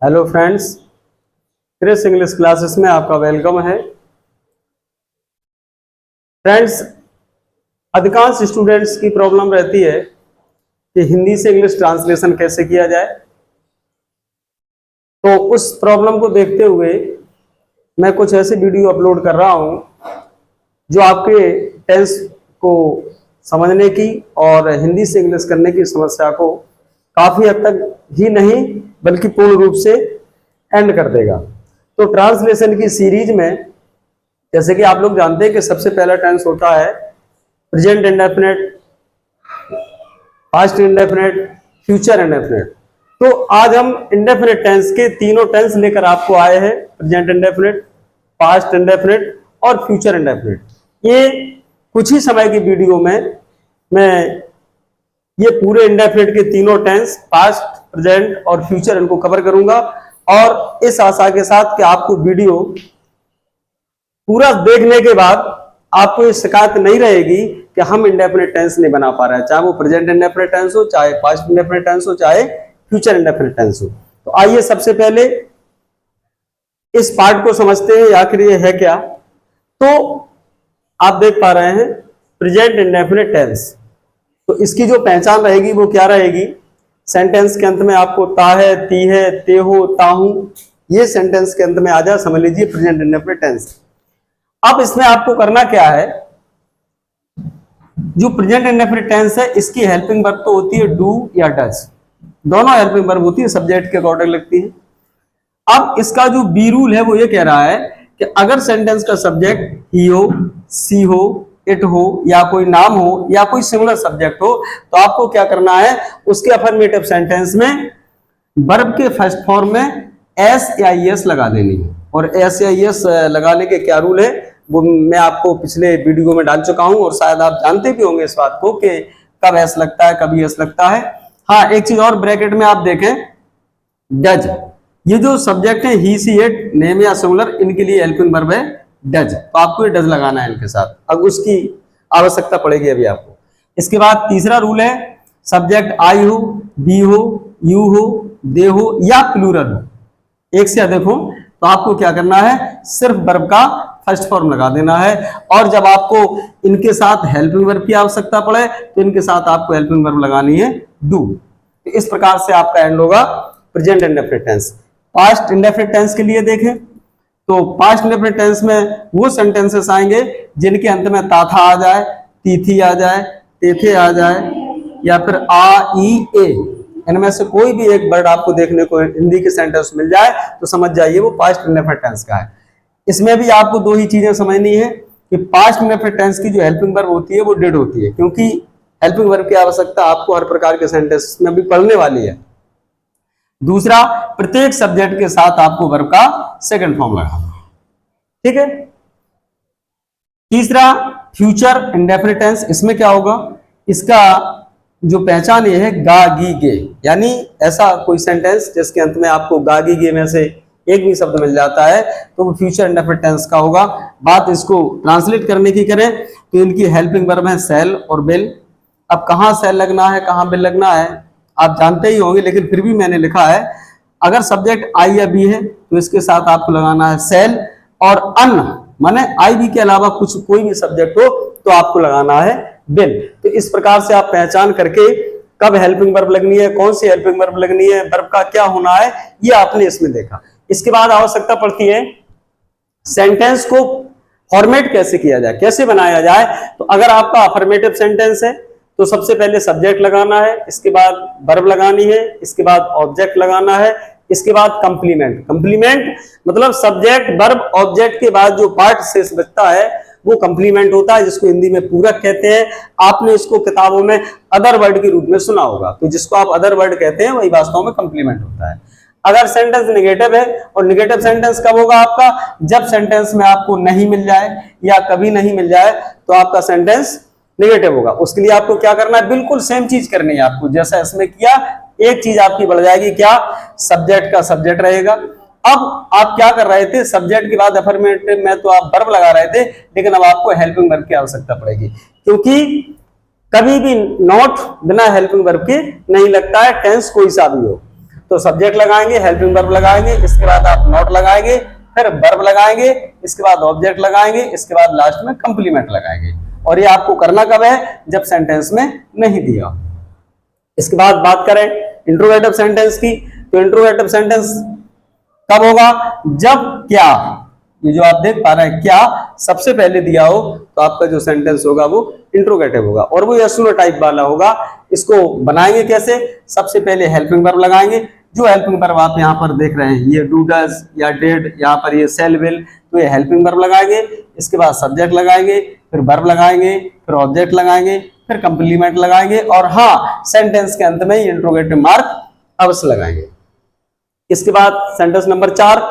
Hello friends, Kris English classes में आपका welcome है। फ्रेंड्स, अधिकांश स्टूडेंट्स की प्रॉब्लम रहती है कि हिंदी से इंग्लिश ट्रांसलेशन कैसे किया जाए। तो उस प्रॉब्लम को देखते हुए मैं कुछ ऐसे वीडियो अपलोड कर रहा हूं जो आपके टेंस को समझने की और हिंदी से इंग्लिश करने की समस्या को काफी हद तक ही नहीं बल्कि पूर्ण रूप से एंड कर देगा। तो ट्रांसलेशन की सीरीज में जैसे कि आप लोग जानते हैं कि सबसे पहला टेंस होता है present indefinite, past indefinite, future indefinite. तो आज हम इंडेफिनिट टेंस के तीनों टेंस लेकर आपको आए हैं, प्रेजेंट इंडेफिनिट, पास्ट इंडेफिनिट और फ्यूचर इंडेफिनिट। ये कुछ ही समय की वीडियो में मैं ये पूरे इंडेफिनिट के तीनों टेंस पास्ट, प्रेजेंट और फ्यूचर इनको कवर करूंगा और इस आशा के साथ कि आपको वीडियो पूरा देखने के बाद आपको ये शिकायत नहीं रहेगी कि हम इंडेफिनिट टेंस नहीं बना पा रहे हैं, चाहे वो प्रेजेंट इंडेफिनिट टेंस हो, चाहे पास्ट इंडेफिनिट टेंस हो, चाहे फ्यूचर इंडेफिनिट टेंस हो। तो आइए सबसे पहले इस पार्ट को समझते हैं, आखिर ये है क्या। तो आप देख पा रहे हैं प्रेजेंट इंडेफिनिट टेंस, तो इसकी जो पहचान रहेगी वो क्या रहेगी। सेंटेंस के अंत में आपको ता है, ती है, ते हो, ता हूं, ये सेंटेंस के अंत में आ जाए, समझ लीजिए प्रेजेंट इंडेफिनिट टेंस। अब इसमें आपको करना क्या है, जो प्रेजेंट इंडेफिनिट टेंस है इसकी हेल्पिंग वर्ब तो होती है डू या डज, दोनों हेल्पिंग वर्ब होती है, सब्जेक्ट के अकॉर्डिंग लगती है। अब इसका जो बी रूल है वो ये कह रहा है कि अगर सेंटेंस का सब्जेक्ट ही हो, सी हो, इट हो या कोई नाम हो या कोई सिमिलर सब्जेक्ट हो, तो आपको क्या करना है, उसके अफर्मेटिव सेंटेंस में वर्ब के फर्स्ट फॉर्म में एस या एस लगा देनी है। और एस या एस लगाने के क्या रूल है वो मैं आपको पिछले वीडियो में डाल चुका हूं और शायद आप जानते भी होंगे इस बात को कि कब एस लगता है, कभी एस लगता है। हाँ, एक चीज और ब्रैकेट में आप देखें, डज, ये जो सब्जेक्ट है ही, सी, इट, नेम या सिंगुलर, इनके लिए हेल्पिंग वर्ब है डज, तो आपको ये डज लगाना है इनके साथ। अब उसकी आवश्यकता पड़ेगी अभी आपको। इसके बाद तीसरा रूल है सब्जेक्ट आई हो, बी हो, यू हो, दे हो या प्लूरल हो, एक से अधिक हो, तो आपको क्या करना है, सिर्फ वर्ब का फर्स्ट फॉर्म लगा देना है। और जब आपको इनके साथ हेल्पिंग वर्ब की आवश्यकता पड़े तो इनके साथ आपको हेल्पिंग वर्ब लगानी है डू। तो इस प्रकार से आपका एंड होगा present indefinite tense. Past indefinite tense के लिए देखें तो पास्ट इंडेफिनिट टेंस में वो सेंटेंसेस आएंगे जिनके अंत में ता था आ जाए, तीथी आ जाए, तेथे आ जाए या फिर आ, ई, ए, इनमें से कोई भी एक वर्ड आपको देखने को हिंदी के सेंटेंस मिल जाए तो समझ जाइए वो पास्ट इंडेफिनिट टेंस का है। इसमें भी आपको दो ही चीजें समझनी है कि पास्ट इंडेफिनिट टेंस की जो हेल्पिंग वर्ब होती है वो डिड होती है, क्योंकि हेल्पिंग वर्ब की आवश्यकता आपको हर प्रकार के सेंटेंस में भी पढ़ने वाली है। दूसरा, प्रत्येक सब्जेक्ट के साथ आपको वर्ब का सेकंड फॉर्म लगाना, ठीक है। तीसरा, फ्यूचर इंडेफिनिट टेंस, इसमें क्या होगा, इसका जो पहचान ये है गा, गी, गे, यानी ऐसा कोई सेंटेंस जिसके अंत में आपको गा, गी, गे में से एक भी शब्द मिल जाता है तो वो फ्यूचर इंडेफिनिट टेंस का होगा। बात इसको ट्रांसलेट करने की करें तो इनकी हेल्पिंग वर्ब है सेल और बिल। अब कहां सेल लगना है, कहां बिल लगना है आप जानते ही होंगे, लेकिन फिर भी मैंने लिखा है, अगर सब्जेक्ट आई या बी है तो इसके साथ आपको लगाना है सेल, और अन माने आई बी के अलावा कुछ कोई भी सब्जेक्ट हो तो आपको लगाना है बिल। तो इस प्रकार से आप पहचान करके कब हेल्पिंग वर्ब लगनी है, कौन सी हेल्पिंग वर्ब लगनी है, वर्ब का क्या होना है, ये आपने इसमें देखा। इसके बाद आवश्यकता पड़ती है सेंटेंस को फॉर्मेट कैसे किया जाए, कैसे बनाया जाए। तो अगर आपका अफर्मेटिव सेंटेंस है तो सबसे पहले सब्जेक्ट लगाना है, इसके बाद वर्ब लगानी है, इसके बाद ऑब्जेक्ट लगाना है, इसके बाद कंप्लीमेंट। कंप्लीमेंट मतलब सब्जेक्ट, वर्ब, ऑब्जेक्ट के बाद जो पार्ट शेष बचता है वो कंप्लीमेंट होता है, जिसको हिंदी में पूरक कहते हैं। आपने इसको किताबों में अदर वर्ड के रूप में सुना होगा, तो जिसको आप अदर वर्ड कहते हैं वही वास्तव में कंप्लीमेंट होता है। अगर सेंटेंस नेगेटिव है, और नेगेटिव सेंटेंस कब होगा आपका, जब सेंटेंस में आपको नहीं मिल जाए या कभी नहीं मिल जाए तो आपका सेंटेंस नेगेटिव होगा। उसके लिए आपको क्या करना है, बिल्कुल सेम चीज करनी है आपको जैसा इसमें किया। एक चीज आपकी बढ़ जाएगी, क्या, सब्जेक्ट का सब्जेक्ट रहेगा। अब आप क्या कर रहे थे, सब्जेक्ट के बाद अफर्मेटिव में तो आप वर्ब लगा रहे थे, लेकिन अब आपको हेल्पिंग वर्ब की आवश्यकता पड़ेगी, क्योंकि कभी भी नॉट बिना हेल्पिंग वर्ब के नहीं लगता है, टेंस कोई सा भी हो। तो सब्जेक्ट लगाएंगे, हेल्पिंग वर्ब लगाएंगे, इसके बाद आप नॉट लगाएंगे, फिर वर्ब लगाएंगे, इसके बाद ऑब्जेक्ट लगाएंगे, इसके बाद लास्ट में कंप्लीमेंट लगाएंगे। और ये आपको करना कब है? जब सेंटेंस में नहीं दिया। इसके बाद बात करें इंट्रोगेटिव सेंटेंस की, तो इंट्रोगेटिव सेंटेंस कब होगा? जब क्या, ये जो आप देख पा रहे हैं क्या सबसे पहले दिया हो तो आपका जो सेंटेंस होगा वो इंट्रोगेटिव होगा और वो यस नो टाइप वाला होगा। इसको बनाएंगे कैसे? सबसे पहले हेल्पिंग वर्ब लगाएंगे। जो हेल्पिंग वर्ब आप यहाँ पर देख रहे हैं, ये डू डज या डिड, यहाँ पर ये सेल विल, तो ये हेल्पिंग वर्ब लगाएंगे। इसके बाद सब्जेक्ट लगाएंगे, फिर वर्ब लगाएंगे, फिर ऑब्जेक्ट लगाएंगे, फिर कंप्लीमेंट लगाएंगे और हाँ सेंटेंस के अंत में इंट्रोगेटिव मार्क अवश्य लगाएंगे। इसके बाद सेंटेंस नंबर 4,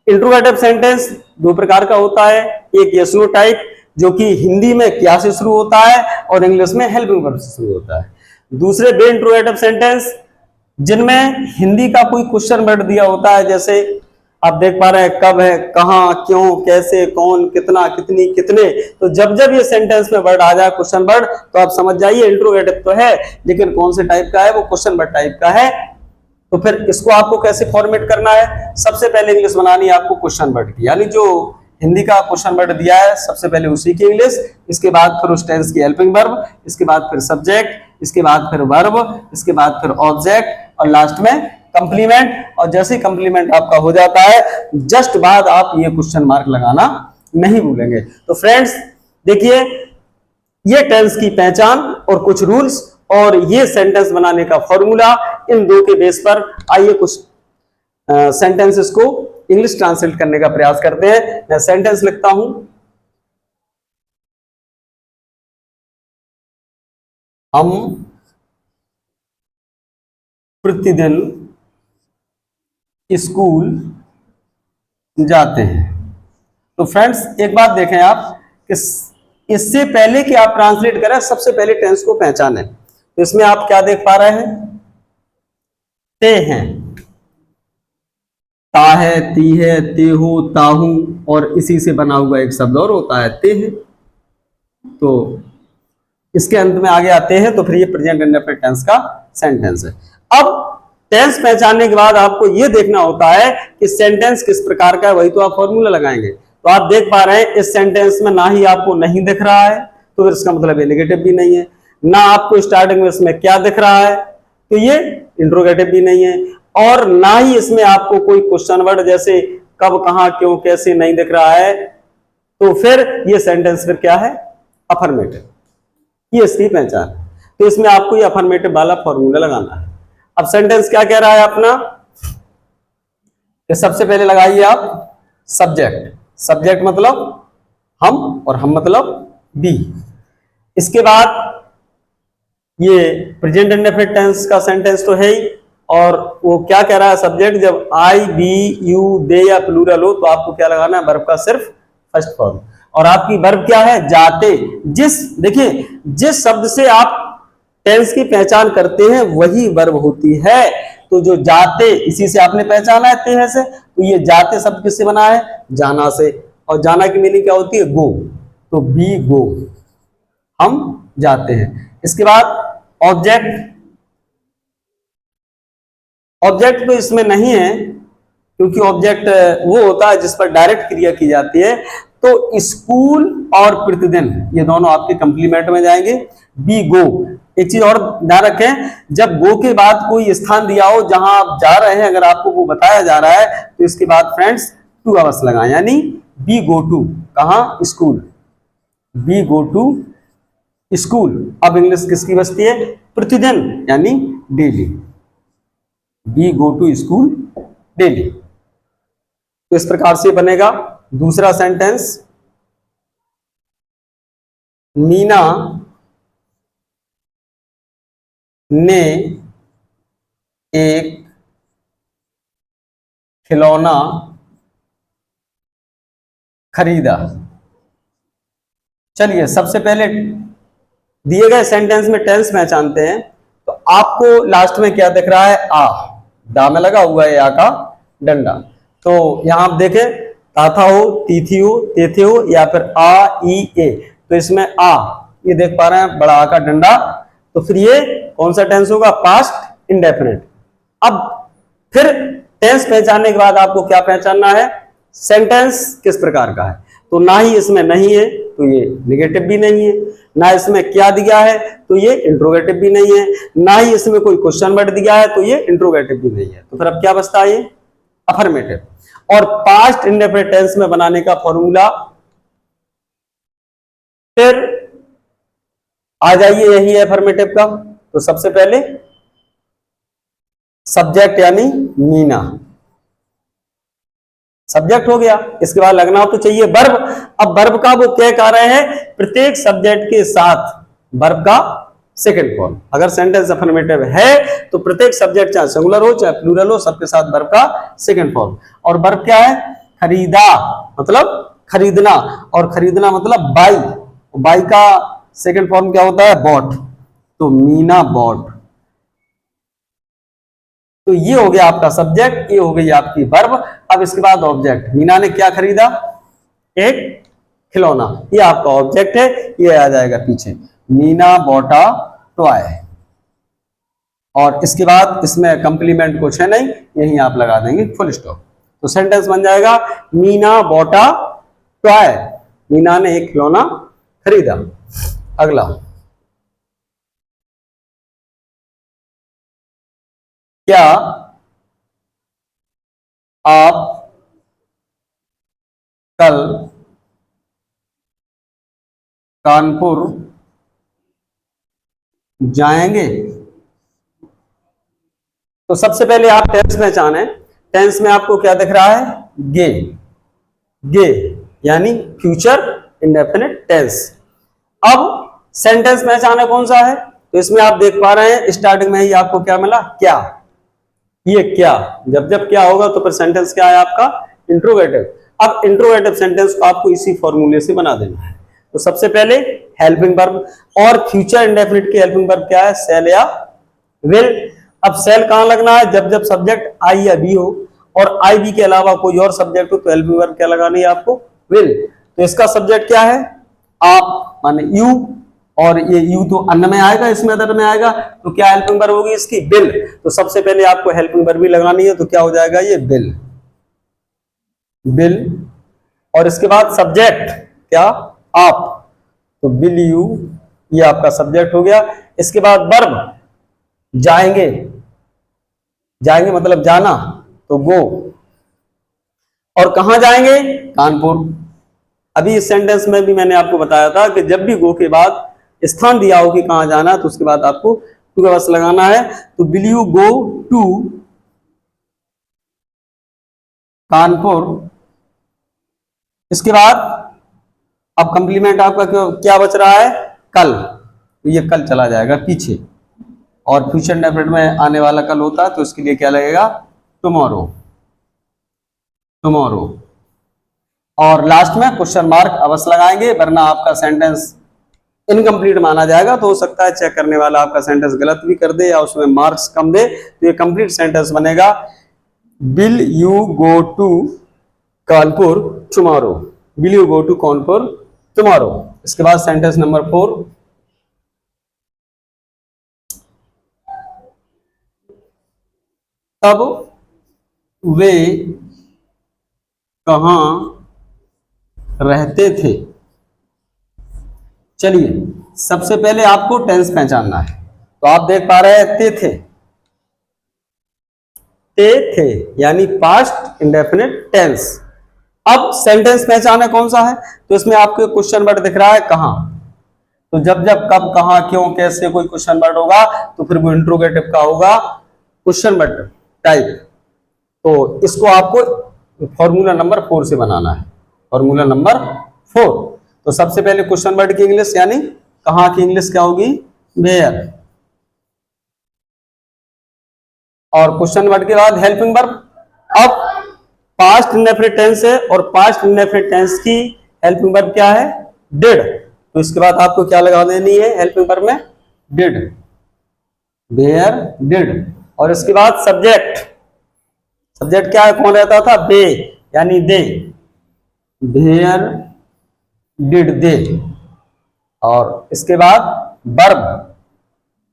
इंट्रोगेटिव सेंटेंस दो प्रकार का होता है। एक यस नो टाइप जो कि हिंदी में क्या से शुरू होता है और इंग्लिश में हेल्पिंग वर्ब से शुरू होता है। दूसरे बे इंट्रोगेटिव सेंटेंस जिनमें हिंदी का कोई क्वेश्चन वर्ड दिया होता है, जैसे आप देख पा रहे हैं कब है, कहां, क्यों, कैसे, कौन, कितना, कितनी, कितने। तो जब जब ये सेंटेंस में वर्ड आ जाए क्वेश्चन वर्ड तो आप समझ जाइए इंट्रोगेटिव तो है लेकिन कौन से टाइप का है? वो क्वेश्चन वर्ड टाइप का है। तो फिर इसको आपको कैसे फॉर्मेट करना है? सबसे पहले इंग्लिश बनानी है आपको क्वेश्चन वर्ड की, यानी जो हिंदी का क्वेश्चन वर्ड दिया है सबसे पहले उसी की इंग्लिश, इसके बाद फिर उस टेंस की हेल्पिंग वर्ब, इसके बाद फिर सब्जेक्ट, इसके बाद फिर वर्ब, इसके बाद फिर ऑब्जेक्ट और लास्ट में कंप्लीमेंट। और जैसे ही कंप्लीमेंट आपका हो जाता है जस्ट बाद आप ये क्वेश्चन मार्क लगाना नहीं भूलेंगे। तो फ्रेंड्स देखिए ये टेंस की पहचान और कुछ रूल्स और ये सेंटेंस बनाने का फॉर्मूला, इन दो के बेस पर आइए कुछ सेंटेंसेस को इंग्लिश ट्रांसलेट करने का प्रयास करते हैं। मैं सेंटेंस लिखता हूं, हम प्रतिदिन स्कूल जाते हैं। तो फ्रेंड्स एक बात देखें आप कि इससे पहले कि आप ट्रांसलेट करें सबसे पहले टेंस को पहचानें। तो इसमें आप क्या देख पा रहे हैं? ते हैं, ता है, ती है, ते हो, ताहू और इसी से बना हुआ एक शब्द और होता है ते है। तो इसके अंत में आगे आते हैं तो फिर ये प्रेजेंट इंडेफिनिट टेंस का सेंटेंस है। अब टेंस पहचानने के बाद आपको ये देखना होता है कि सेंटेंस किस प्रकार का है, वही तो आप फॉर्मूला लगाएंगे। तो आप देख पा रहे हैं इस सेंटेंस में ना ही आपको नहीं दिख रहा है तो फिर इसका मतलब ये नेगेटिव भी नहीं है, ना आपको स्टार्टिंग में इसमें क्या दिख रहा है तो ये इंट्रोगेटिव भी नहीं है, और ना ही इसमें आपको कोई क्वेश्चन वर्ड जैसे कब, कहां, क्यों, कैसे नहीं दिख रहा है। तो फिर ये सेंटेंस फिर क्या है? अफर्मेटिव। ये इसकी पहचान। तो इसमें आपको ये अफर्मेटिव वाला फॉर्मूला लगाना है। अब सेंटेंस क्या कह रहा है अपना? सबसे पहले लगाइए आप सब्जेक्ट। सब्जेक्ट मतलब हम और हम मतलब बी। इसके बाद ये प्रेजेंट इंडेफिनिट टेंस का सेंटेंस तो है ही, और वो क्या कह रहा है? सब्जेक्ट जब आई, बी, यू, दे या प्लूरल हो तो आपको क्या लगाना है? वर्ब का सिर्फ फर्स्ट फॉर्म। और आपकी वर्ब क्या है? जाते। देखिए जिस शब्द से आप टेंस की पहचान करते हैं वही वर्ब होती है। तो जो जाते, इसी से आपने पहचाना है ते से, तो ये जाते शब्द किससे बना है? जाना से। और जाना की मीनिंग क्या होती है? गो। तो बी गो, हम जाते हैं। इसके बाद ऑब्जेक्ट। ऑब्जेक्ट तो इसमें नहीं है क्योंकि ऑब्जेक्ट वो होता है जिस पर डायरेक्ट क्रिया की जाती है। तो स्कूल और प्रतिदिन ये दोनों आपके कंप्लीमेंट में जाएंगे। Be go. एक चीज और ध्यान रखें, जब गो के बाद कोई स्थान दिया हो जहां आप जा रहे हैं, अगर आपको वो बताया जा रहा है तो इसके बाद फ्रेंड्स टू अवश्य लगाएं, यानी बी गो टू। कहां? School. We go to school. अब इंग्लिश किसकी बचती है? प्रतिदिन यानी daily. We go to school daily. तो इस प्रकार से बनेगा। दूसरा सेंटेंस, मीना ने एक खिलौना खरीदा। चलिए सबसे पहले दिए गए सेंटेंस में टेंस पहचानते हैं। तो आपको लास्ट में क्या दिख रहा है? आ। दा में लगा हुआ है आ का डंडा। तो यहां आप देखें ताथा हो, तीथी हो, तेथे हो या फिर आ, ई, ए। तो इसमें आ ये देख पा रहे हैं, बड़ा आ का डंडा। तो फिर ये कौन सा टेंस होगा? Past indefinite. अब फिर टेंस पहचानने के बाद आपको क्या पहचानना है, सेंटेंस किस प्रकार का है। तो ना ही इसमें नहीं है तो ये निगेटिव भी नहीं है, ना इसमें क्या दिया है तो ये इंट्रोगेटिव भी नहीं है, ना ही इसमें कोई क्वेश्चन वर्ड दिया है तो ये इंट्रोगेटिव भी नहीं है। तो फिर अब क्या बचता है, ये अफर्मेटिव। और पास्ट इंडेफिनिट टेंस में बनाने का फॉर्मूला फिर आ जाइए, यही है अफर्मेटिव का। तो सबसे पहले सब्जेक्ट यानी मीना, सब्जेक्ट हो गया, इसके बाद लगना तो चाहिए वर्ब। अब वर्ब का वो क्या कह रहे हैं, प्रत्येक सब्जेक्ट के साथ वर्ब का सेकंड फॉर्म। अगर सेंटेंस अफर्मेटिव है तो प्रत्येक सब्जेक्ट चाहे सिंगुलर हो चाहे प्लूरल हो, सबके साथ वर्ब का सेकंड फॉर्म। और वर्ब क्या है, खरीदा मतलब खरीदना, और खरीदना मतलब बाई, बाई का सेकंड फॉर्म क्या होता है, बॉट। तो मीना बॉट। तो ये हो गया आपका सब्जेक्ट, ये हो गई आपकी वर्ब। अब इसके बाद ऑब्जेक्ट, मीना ने क्या खरीदा, एक खिलौना, ये आपका ऑब्जेक्ट है, ये आ जाएगा पीछे, मीना बॉट अ टॉय। और इसके बाद इसमें कंप्लीमेंट कुछ है नहीं, यहीं आप लगा देंगे फुल स्टॉप। तो सेंटेंस बन जाएगा Meena bought a toy, Meena ने एक खिलौना खरीदा। अगला, क्या आप कल कानपुर जाएंगे। तो सबसे पहले आप टेंस पहचाने, टेंस में आपको क्या दिख रहा है, गे, गे यानी फ्यूचर इंडेफिनिट टेंस। अब सेंटेंस पहचाने कौन सा है, तो इसमें आप देख पा रहे हैं स्टार्टिंग में ही आपको क्या मिला, क्या। ये क्या, जब जब क्या होगा तो फिर सेंटेंस क्या है आपका, इंट्रोगेटिव। अब इंट्रोगेटिव सेंटेंस को आपको इसी फॉर्मूले से बना देना है। तो सबसे पहले हेल्पिंग वर्ब, और फ्यूचर इंडेफिनिट की हेल्पिंग वर्ब क्या है, सेल या विल। अब सेल कहां लगना है, जब जब सब्जेक्ट आई या बी हो और आई बी के अलावा कोई और सब्जेक्ट हो तो हेल्पिंग वर्ब क्या लगानी है आपको, विल। तो इसका सब्जेक्ट क्या है, आप माने यू, और ये यू तो अन्न में आएगा, इसमें अदर में आएगा, तो क्या हेल्पिंग वर्ब होगी इसकी, बिल। तो सबसे पहले आपको हेल्पिंग वर्ब भी लगानी है, तो क्या हो जाएगा ये बिल, बिल। और इसके बाद सब्जेक्ट क्या, आप, तो बिल यू, ये आपका सब्जेक्ट हो गया। इसके बाद वर्ब, जाएंगे, जाएंगे मतलब जाना, तो गो। और कहां जाएंगे, कानपुर। अभी इस सेंटेंस में भी मैंने आपको बताया था कि जब भी गो के बाद स्थान दिया हो कि कहां जाना, तो उसके बाद आपको टू का बस लगाना है। तो will you go to Kanpur. इसके बाद अब कंप्लीमेंट आपका क्या बच रहा है, कल, तो ये कल चला जाएगा पीछे, और फ्यूचर इंडेफिनिट में आने वाला कल होता है तो इसके लिए क्या लगेगा, टुमारो, टुमारो। और लास्ट में क्वेश्चन मार्क अवश्य लगाएंगे, वरना आपका सेंटेंस इनकम्प्लीट माना जाएगा। तो हो सकता है चेक करने वाला आपका सेंटेंस गलत भी कर दे या उसमें मार्क्स कम दे, तो ये कंप्लीट सेंटेंस बनेगा, will you go to Kanpur tomorrow, will you go to Kanpur tomorrow. इसके बाद सेंटेंस नंबर 4, तब वे कहां रहते थे। चलिए सबसे पहले आपको टेंस पहचानना है, तो आप देख पा रहे हैं ते थे यानी पास्ट इंडेफिनिट टेंस। अब सेंटेंस पहचाना कौन सा है, तो इसमें आपको क्वेश्चन वर्ड दिख रहा है कहां। तो जब जब कब कहां क्यों कैसे कोई क्वेश्चन वर्ड होगा तो फिर वो इंट्रोगेटिव का होगा क्वेश्चन वर्ड टाइप। तो इसको आपको फॉर्मूला नंबर 4 से बनाना है, फॉर्मूला नंबर 4। तो सबसे पहले क्वेश्चन वर्ड की इंग्लिश यानी कहां की इंग्लिश क्या होगी, वेयर। और क्वेश्चन वर्ड के बाद हेल्पिंग वर्ब। अब पास्ट इंडेफिनिट टेंस है और पास्ट इंडेफिनिट टेंस की हेल्पिंग वर्ब क्या है, डिड। तो इसके बाद आपको क्या लगा देनी है हेल्पिंग वर्ब में, डिड, वेयर डिड। और इसके बाद सब्जेक्ट, सब्जेक्ट क्या है, कौन रहता था, दे यानी दे, वेयर डिड दे। और इसके बाद वर्ब,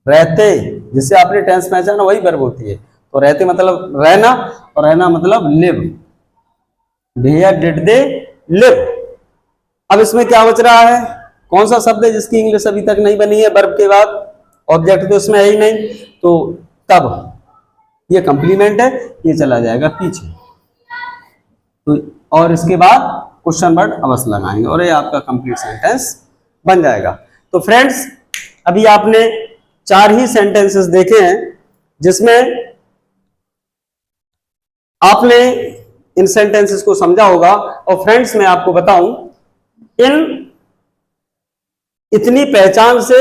रहते, जिससे आपने टेंस पहचाना वही वर्ब होती है, तो रहते मतलब रहना, और रहना मतलब live. Where did they live. अब इसमें क्या बच रहा है, कौन सा शब्द है जिसकी इंग्लिश अभी तक नहीं बनी है वर्ब के बाद, ऑब्जेक्ट तो इसमें है ही नहीं, तो तब ये कंप्लीमेंट है, ये चला जाएगा पीछे। तो और इसके बाद क्वेश्चन वर्ड अवश्य लगाएंगे और ये आपका कंप्लीट सेंटेंस बन जाएगा। तो फ्रेंड्स अभी आपने 4 ही सेंटेंसेस देखे हैं जिसमें आपने इन सेंटेंसेस को समझा होगा। और फ्रेंड्स मैं आपको बताऊं, इन इतनी पहचान से,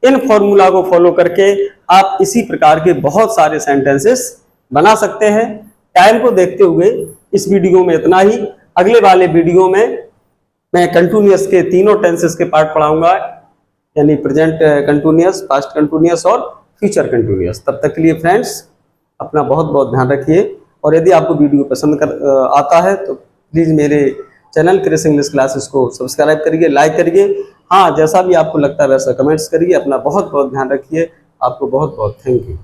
इन फॉर्मूला को फॉलो करके आप इसी प्रकार के बहुत सारे सेंटेंसेस बना सकते हैं। टाइम को देखते हुए इस वीडियो में इतना ही। अगले वाले वीडियो में मैं कंटिन्यूअस के तीनों टेंसेस के पार्ट पढ़ाऊंगा, यानी प्रेजेंट कंटिन्यूअस, पास्ट कंटिन्यूअस और फ्यूचर कंटिन्यूअस। तब तक के लिए फ्रेंड्स अपना बहुत बहुत ध्यान रखिए, और यदि आपको वीडियो पसंद आता है तो प्लीज़ मेरे चैनल क्रिस इंग्लिश क्लासेस को सब्सक्राइब करिए, लाइक करिए। हाँ, जैसा भी आपको लगता है वैसा कमेंट्स करिए। अपना बहुत बहुत ध्यान रखिए। आपको बहुत बहुत थैंक यू।